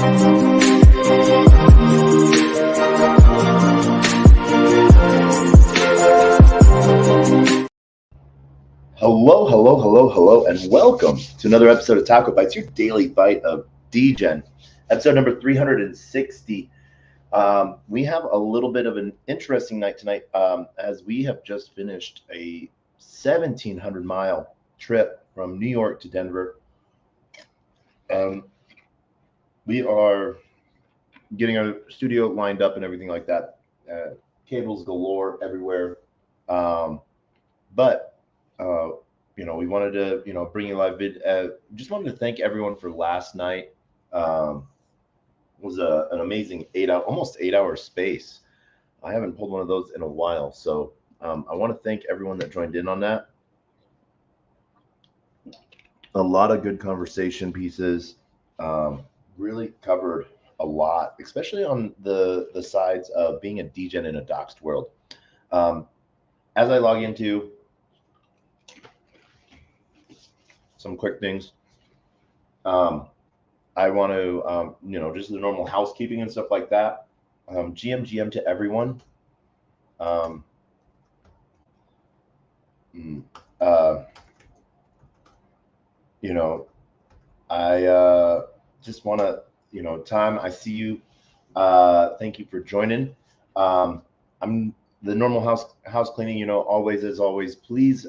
Hello, hello, hello, hello, and welcome to another episode of TacoBytes, your daily bite of Degen, episode number 360. We have a little bit of an interesting night tonight, as we have just finished a 1,700-mile trip from New York to Denver. We are getting our studio lined up and everything like that. Cables galore everywhere. We wanted to, bring you a live vid. Just wanted to thank everyone for last night. It was an amazing almost 8-hour space. I haven't pulled one of those in a while. So I want to thank everyone that joined in on that. A lot of good conversation pieces. Really covered a lot, especially on the sides of being a degen in a doxed world. As I log into some quick things, I want to, just the normal housekeeping and stuff like that. GM to everyone. I just want to, Tom, I see you. Thank you for joining. I'm the normal house cleaning, always as always, please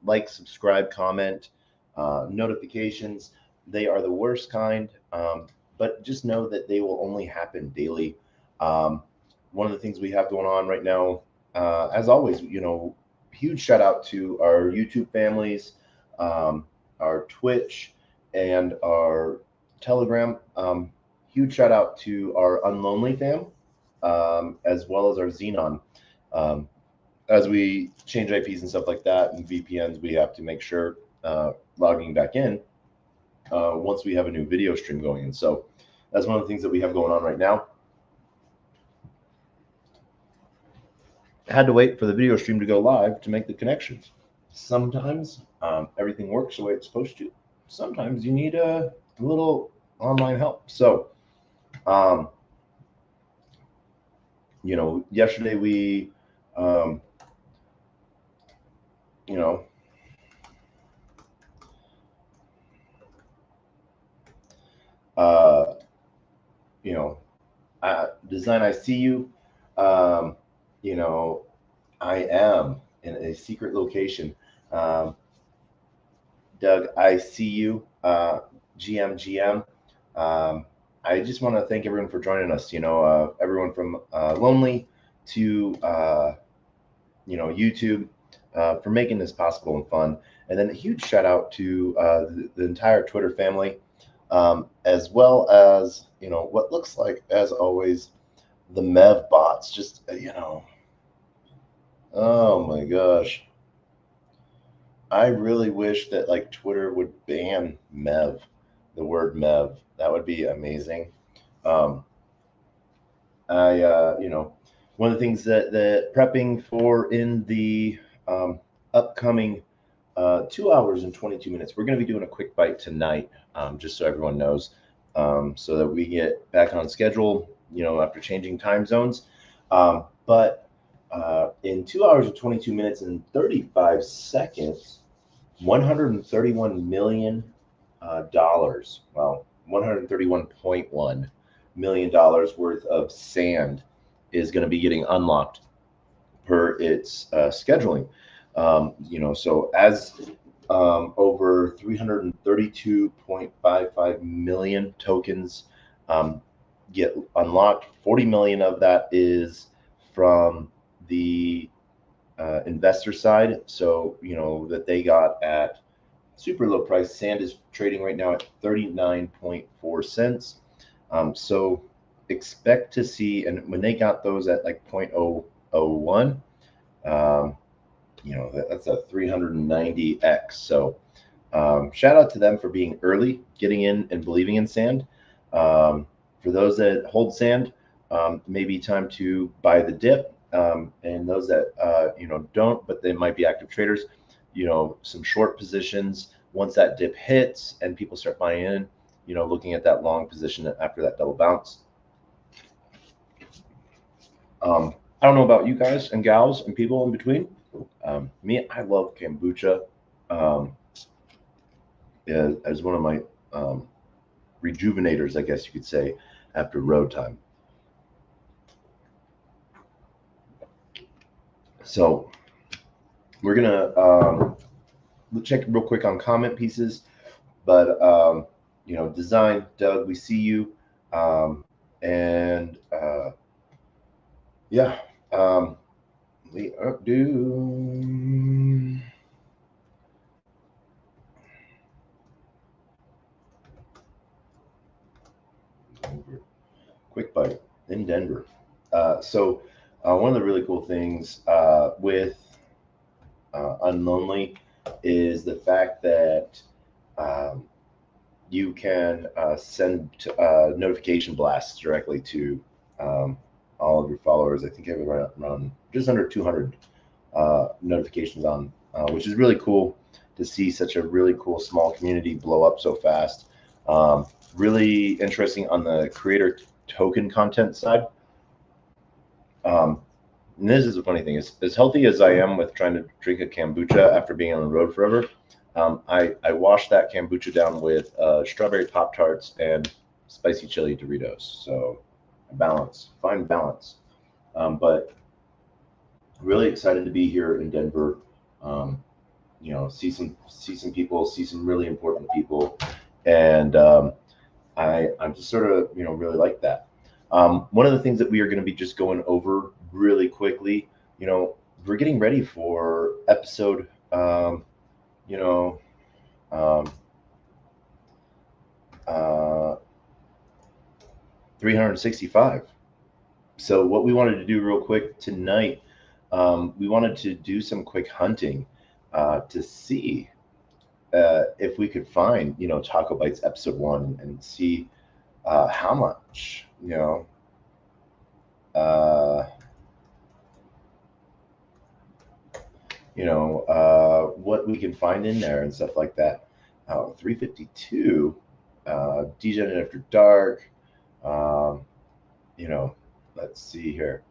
like, subscribe, comment, notifications. They are the worst kind, but just know that they will only happen daily. One of the things we have going on right now, as always, huge shout out to our YouTube families, our Twitch, and our Telegram. Huge shout out to our Unlonely fam, as well as our Xenon. As we change IPs and stuff like that and VPNs, we have to make sure logging back in once we have a new video stream going. And so that's one of the things that we have going on right now. I had to wait for the video stream to go live to make the connections. Sometimes everything works the way it's supposed to. Sometimes you need a little online help. So, yesterday we, design, I see you. I am in a secret location. Doug, I see you. GM. I just want to thank everyone for joining us. Everyone from Lonely to YouTube for making this possible and fun. And then a huge shout out to the entire Twitter family, as well as what looks like, as always, the Mev bots. Just oh my gosh. I really wish that Twitter would ban Mev, the word Mev. That would be amazing. One of the things that prepping for in the upcoming 2 hours and 22 minutes, we're going to be doing a quick bite tonight, just so everyone knows, so that we get back on schedule, after changing time zones. But in 2 hours and 22 minutes and 35 seconds, $131 million, $131.1 million worth of sand is going to be getting unlocked per its scheduling. So as over 332.55 million tokens get unlocked, 40 million of that is from the investor side, so that they got at super low price. Sand is trading right now at 39.4 cents. So expect to see, and when they got those at 0.001, that's a 390x. So shout out to them for being early, getting in and believing in sand. For those that hold sand, maybe time to buy the dip. And those that don't, but they might be active traders, some short positions. Once that dip hits and people start buying in, looking at that long position after that double bounce. I don't know about you guys and gals and people in between. Me, I love kombucha as one of my rejuvenators, I guess you could say, after road time. So we're gonna check real quick on comment pieces, but design, Doug, we see you, and yeah, we are due. Quick bite in Denver. So one of the really cool things with Unlonely is the fact that you can send notification blasts directly to all of your followers. I think I have around just under 200 notifications on, which is really cool to see such a really cool small community blow up so fast. Really interesting on the creator token content side. And this is a funny thing. As healthy as I am with trying to drink a kombucha after being on the road forever, I washed that kombucha down with strawberry Pop-Tarts and spicy chili Doritos. So balance, fine balance. But really excited to be here in Denver. See some people, see some really important people, and I'm just sort of really like that. One of the things that we are going to be just going over really quickly, we're getting ready for episode, 365. So what we wanted to do real quick tonight, we wanted to do some quick hunting to see if we could find, TacoBytes episode 1 and see how much, what we can find in there and stuff like that. 352, Degen After Dark. Let's see here.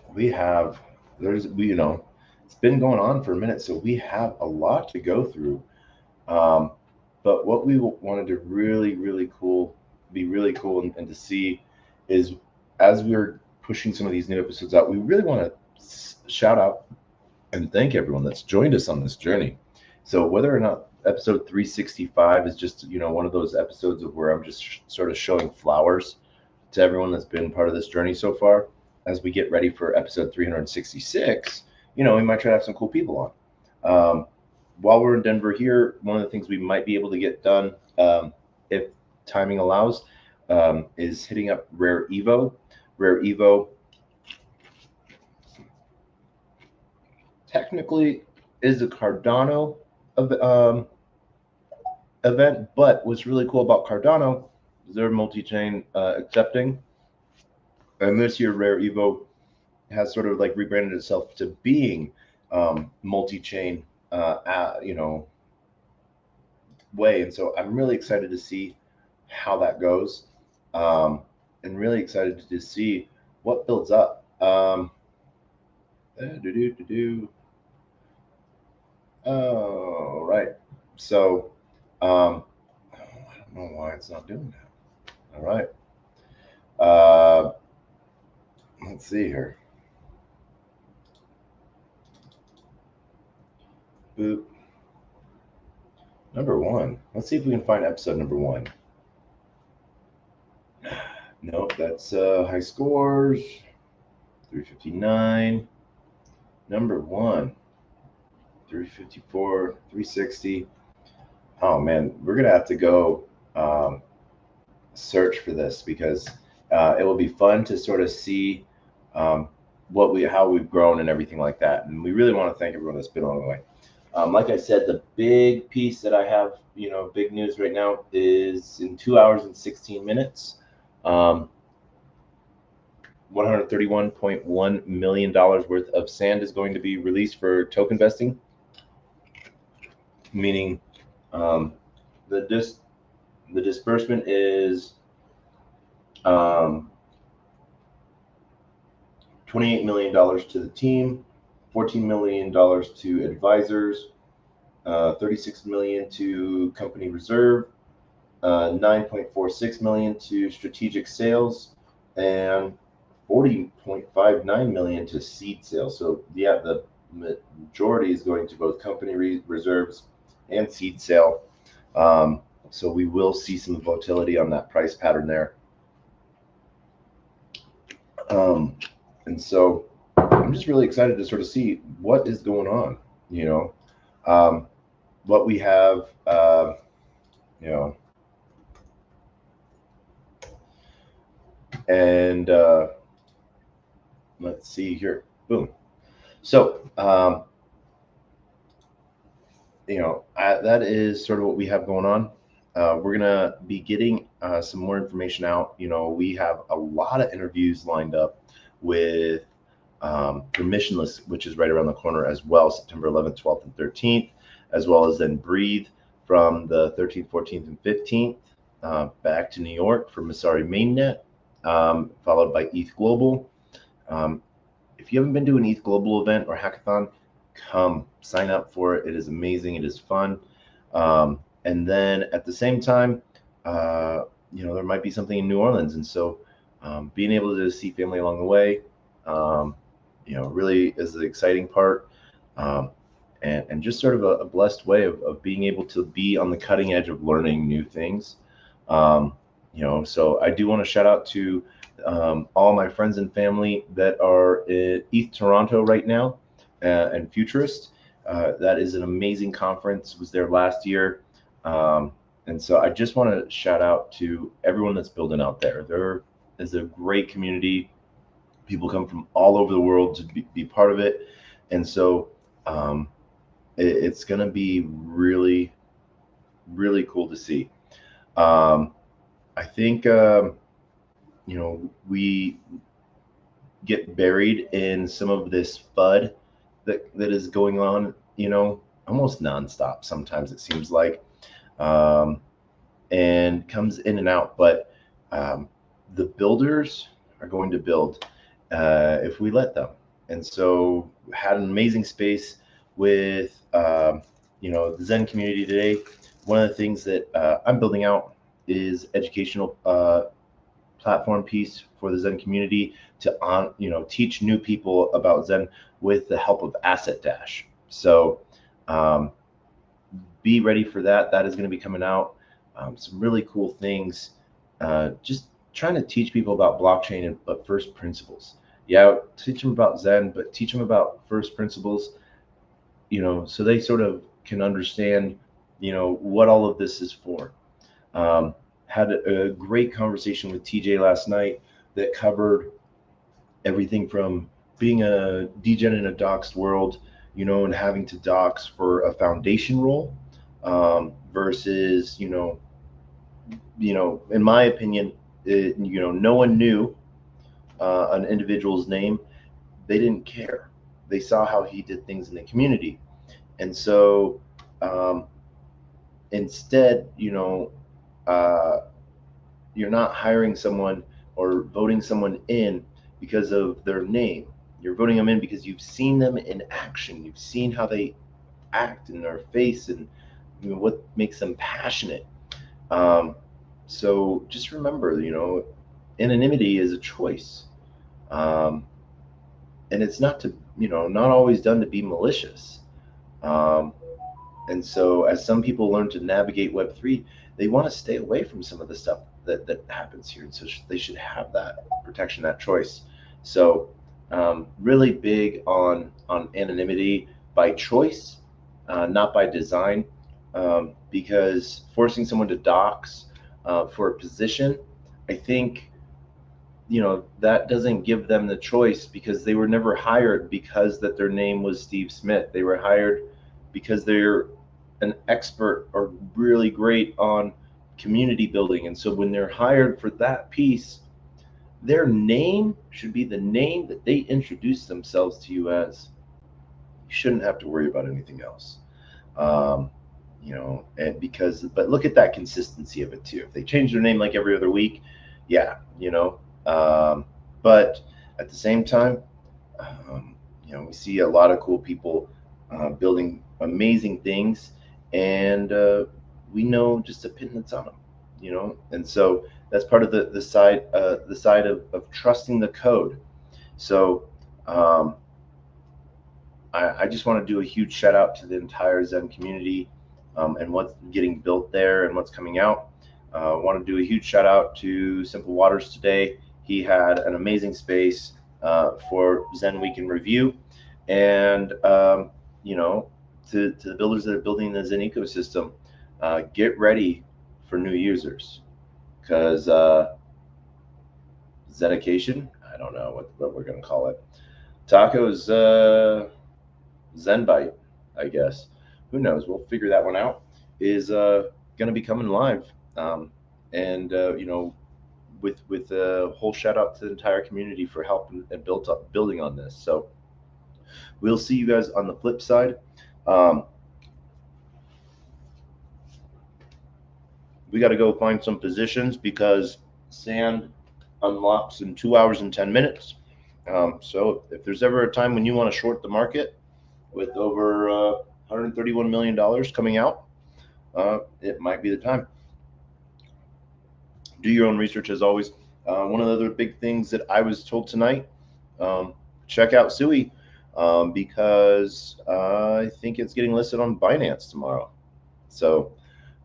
We have, it's been going on for a minute, so we have a lot to go through. But what we wanted to really cool and to see is, as we're pushing some of these new episodes out, we really want to shout out and thank everyone that's joined us on this journey. So whether or not episode 365 is just one of those episodes of where I'm just sort of showing flowers to everyone that's been part of this journey so far, as we get ready for episode 366, we might try to have some cool people on. While we're in Denver here, one of the things we might be able to get done, if timing allows, is hitting up Rare Evo. Rare Evo technically is a Cardano event, but what's really cool about Cardano is they're multi-chain accepting. And this year, Rare Evo has sort of like rebranded itself to being multi-chain, way. And so I'm really excited to see how that goes, and really excited to see what builds up. Oh, right. So I don't know why it's not doing that. All right. Let's see here. Boop. Number 1. Let's see if we can find episode number 1. Nope, that's high scores. 359. Number 1. 354. 360. Oh man, we're gonna have to go search for this, because it will be fun to sort of see how we've grown and everything like that. And we really want to thank everyone that's been along the way. Like I said, the big piece that I have, big news right now is in 2 hours and 16 minutes, $131.1 million worth of sand is going to be released for token vesting, meaning The disbursement is $28 million to the team, $14 million to advisors, $36 million to company reserve, $9.46 million to strategic sales, and $40.59 million to seed sales. So yeah, the majority is going to both company reserves and seed sale. So we will see some volatility on that price pattern there. And so I'm just really excited to sort of see what is going on, what we have, and let's see here. Boom. So, that is sort of what we have going on. We're going to be getting some more information out. We have a lot of interviews lined up with Permissionless, which is right around the corner as well, September 11th, 12th, and 13th, as well as then Breathe from the 13th, 14th, and 15th, back to New York for Masari Mainnet, followed by ETH Global. If you haven't been to an ETH Global event or hackathon, come sign up for it. It is amazing. It is fun. And then at the same time, there might be something in New Orleans. And so being able to see family along the way, really is the exciting part. And just sort of a blessed way of being able to be on the cutting edge of learning new things. So I do want to shout out to all my friends and family that are at ETH Toronto right now, and Futurist. That is an amazing conference. Was there last year. And so I just want to shout out to everyone that's building out there. There is a great community. People come from all over the world to be part of it. And so it's going to be really, really cool to see. I think, we get buried in some of this FUD that is going on, almost nonstop. Sometimes it seems like, and comes in and out. But the builders are going to build if we let them. And so had an amazing space with, the Zen community today. One of the things that I'm building out is educational platform piece for the Zen community to teach new people about Zen with the help of Asset Dash. So be ready for that. That is going to be coming out. Some really cool things. Just trying to teach people about blockchain but first principles. Yeah, teach them about Zen, but teach them about first principles, so they sort of can understand, what all of this is for. Had a great conversation with TJ last night that covered everything from being a degen in a doxed world, and having to dox for a foundation role, versus, in my opinion, no one knew an individual's name. They didn't care. They saw how he did things in the community. And so instead, you're not hiring someone or voting someone in because of their name. You're voting them in because you've seen them in action. You've seen how they act in their face and what makes them passionate. So just remember, anonymity is a choice. And it's not always done to be malicious. And so as some people learn to navigate Web3, they want to stay away from some of the stuff that happens here. And so they should have that protection, that choice. So really big on anonymity by choice, not by design, because forcing someone to dox for a position, I think, that doesn't give them the choice, because they were never hired because that their name was Steve Smith. They were hired because they're an expert or really great on community building. And so when they're hired for that piece, their name should be the name that they introduce themselves to you as. You shouldn't have to worry about anything else. you know, and but look at that consistency of it too. If they change their name like every other week, yeah, you know, but at the same time, you know, we see a lot of cool people building amazing things, and we know just a pin that's on them, you know, and so that's part of the side of trusting the code. So I just want to do a huge shout out to the entire Zen community and what's getting built there and what's coming out. I want to do a huge shout out to Simple Waters today. He had an amazing space for Zen Week in Review. And, you know, to the builders that are building the Zen ecosystem, get ready for new users because Zenication, I don't know what we're going to call it. Taco's ZenByte, I guess. Who knows? We'll figure that one out. Is going to be coming live, and you know, with a whole shout out to the entire community for helping and building on this. So we'll see you guys on the flip side. We got to go find some positions because sand unlocks in 2 hours and 10 minutes. So if there's ever a time when you want to short the market with over $131 million coming out, it might be the time. Do your own research as always. One of the other big things that I was told tonight, check out Sui because I think it's getting listed on Binance tomorrow. So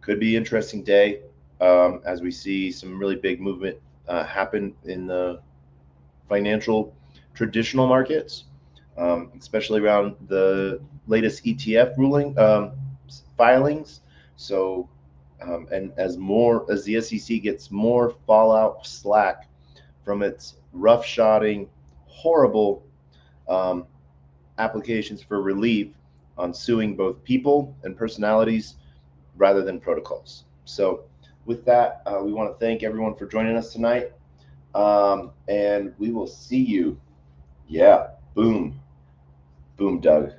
could be an interesting day as we see some really big movement happen in the financial traditional markets, especially around the latest ETF ruling filings. So, and as the SEC gets more fallout slack from its roughshotting, horrible applications for relief on suing both people and personalities rather than protocols. So, with that, we want to thank everyone for joining us tonight, and we will see you. Yeah, boom, boom, Doug.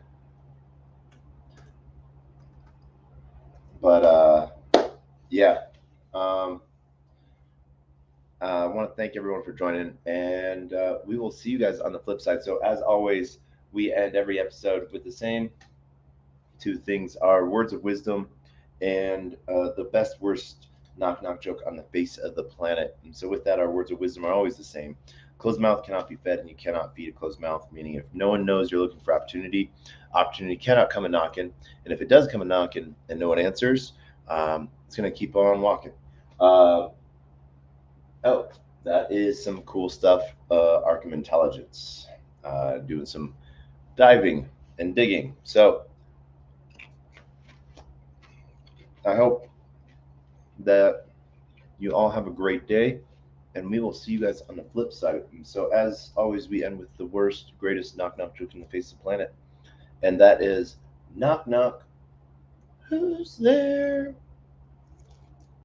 But yeah, I want to thank everyone for joining, and we will see you guys on the flip side. So as always, we end every episode with the same two things: our words of wisdom and the best worst knock knock joke on the face of the planet. And so with that, our words of wisdom are always the same: closed mouth cannot be fed, and you cannot feed a closed mouth. Meaning, if no one knows you're looking for opportunity, opportunity cannot come a knocking. And if it does come a knocking and no one answers, it's gonna keep on walking. Oh, that is some cool stuff. Arkham Intelligence, doing some diving and digging. So I hope that you all have a great day, and we will see you guys on the flip side. So as always, we end with the worst, greatest knock knock joke on the face of the planet, and that is knock knock. Who's there?